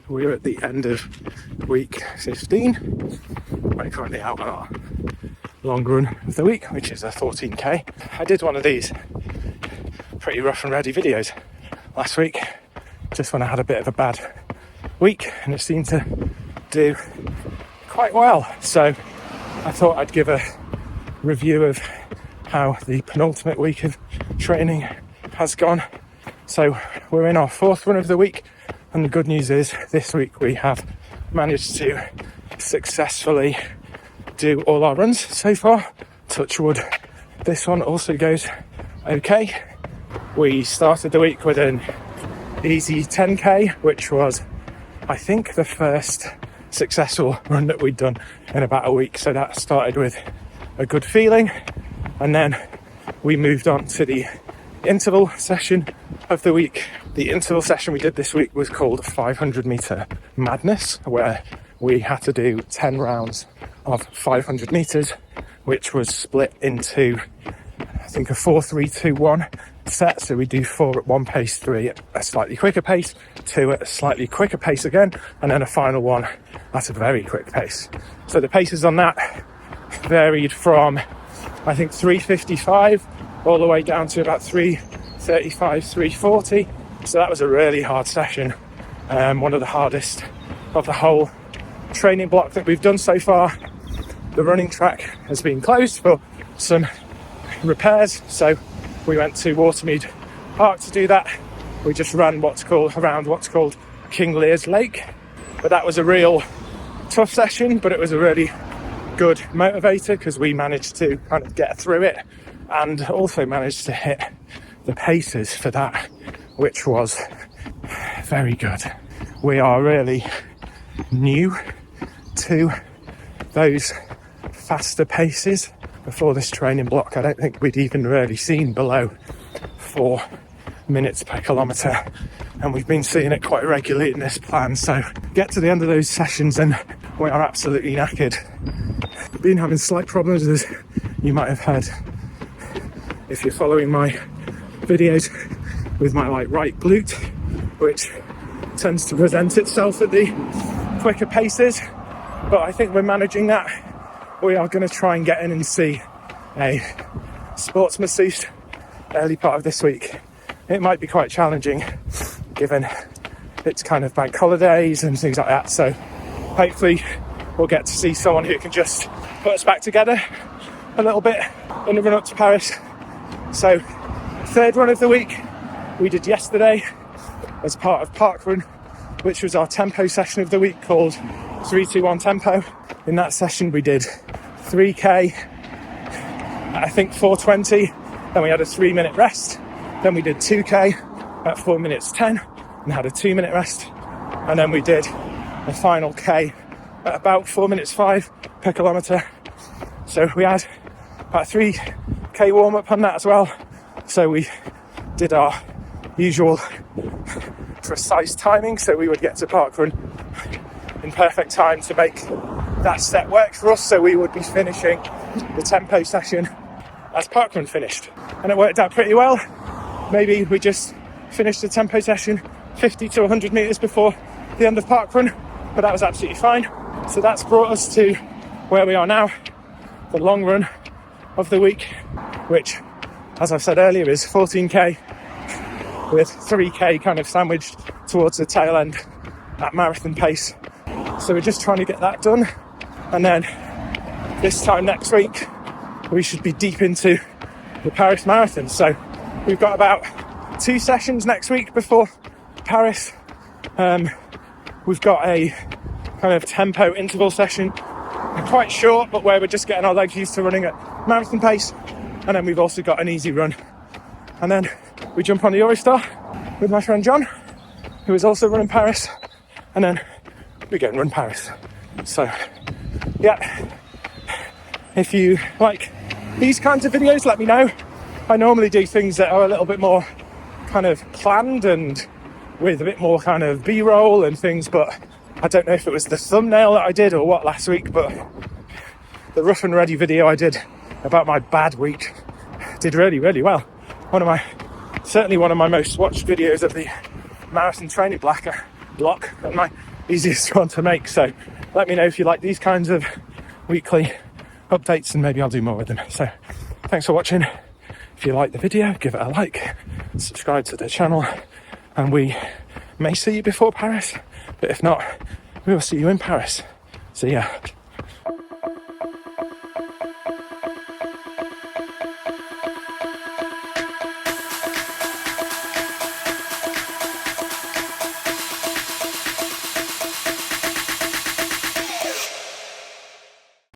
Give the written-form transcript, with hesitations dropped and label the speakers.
Speaker 1: we're at the end of week 15. We're currently out on our long run of the week, which is a 14k. I did one of these pretty rough and ready videos last week, just when I had a bit of a bad week, and it seemed to do quite well. So I thought I'd give a review of how the penultimate week of training has gone. So we're in our fourth run of the week, and the good news is this week we have managed to successfully do all our runs so far. Touch wood, this one also goes okay. We started the week with an easy 10k, which was, I think, the first successful run that we'd done in about a week. So that started with a good feeling, and then we moved on to the interval session of the week. The interval session we did this week was called 500 meter madness, where we had to do 10 rounds of 500 meters, which was split into, I think, a 4-3-2-1 set. So we do 4 at one pace, 3 at a slightly quicker pace, 2 at a slightly quicker pace again, and then a final one at a very quick pace. So the paces on that varied from, I think, 3:55 all the way down to about 3:35, 3:40. So that was a really hard session, one of the hardest of the whole training block that we've done so far. The running track has been closed for some repairs, so we went to Watermead Park to do that. We just ran around what's called King Lear's Lake, but that was a real tough session, but it was a really good motivator because we managed to kind of get through it and also managed to hit the paces for that, which was very good. We are really new to those faster paces. Before this training block, I don't think we'd even really seen below 4 minutes per kilometre, and we've been seeing it quite regularly in this plan. So get to the end of those sessions and we are absolutely knackered. Been having slight problems, as you might have heard if you're following my videos, with my right glute, which tends to present itself at the quicker paces, but I think we're managing that. We are going to try and get in and see a sports masseuse early part of this week. It might be quite challenging given it's kind of bank holidays and things like that, so hopefully we'll get to see someone who can just put us back together a little bit in the run up to Paris. So third run of the week we did yesterday as part of Parkrun, which was our tempo session of the week, called 3-2-1 tempo. In that session we did 3k at, I think, 4:20, then we had a 3-minute rest, then we did 2k at 4 minutes 10 and had a 2-minute rest, and then we did the final k at about 4 minutes 5 per kilometre. So we had about 3k warm up on that as well. So we did our usual precise timing, so we would get to Parkrun in perfect time to make that set work for us, so we would be finishing the tempo session as Parkrun finished, and it worked out pretty well. Maybe we just finished the tempo session 50 to 100 metres before the end of Parkrun, but that was absolutely fine. So that's brought us to where we are now, the long run of the week, which, as I've said earlier, is 14k with 3k kind of sandwiched towards the tail end at marathon pace. So we're just trying to get that done, and then this time next week we should be deep into the Paris Marathon. So we've got about 2 sessions next week before Paris. We've got a kind of tempo interval session, quite short, but where we're just getting our legs used to running at marathon pace, and then we've also got an easy run, and then we jump on the Eurostar with my friend John, who is also running Paris, and then we go and run Paris. So yeah, if you like these kinds of videos, let me know. I normally do things that are a little bit more kind of planned and with a bit more kind of B-roll and things, but I don't know if it was the thumbnail that I did or what last week, but the rough and ready video I did about my bad week did really, really well. Certainly one of my most watched videos of the marathon training block, and my easiest one to make. So let me know if you like these kinds of weekly updates, and maybe I'll do more with them. So thanks for watching. If you like the video, give it a like, subscribe to the channel, and we may see you before Paris, but if not, we will see you in Paris. See ya.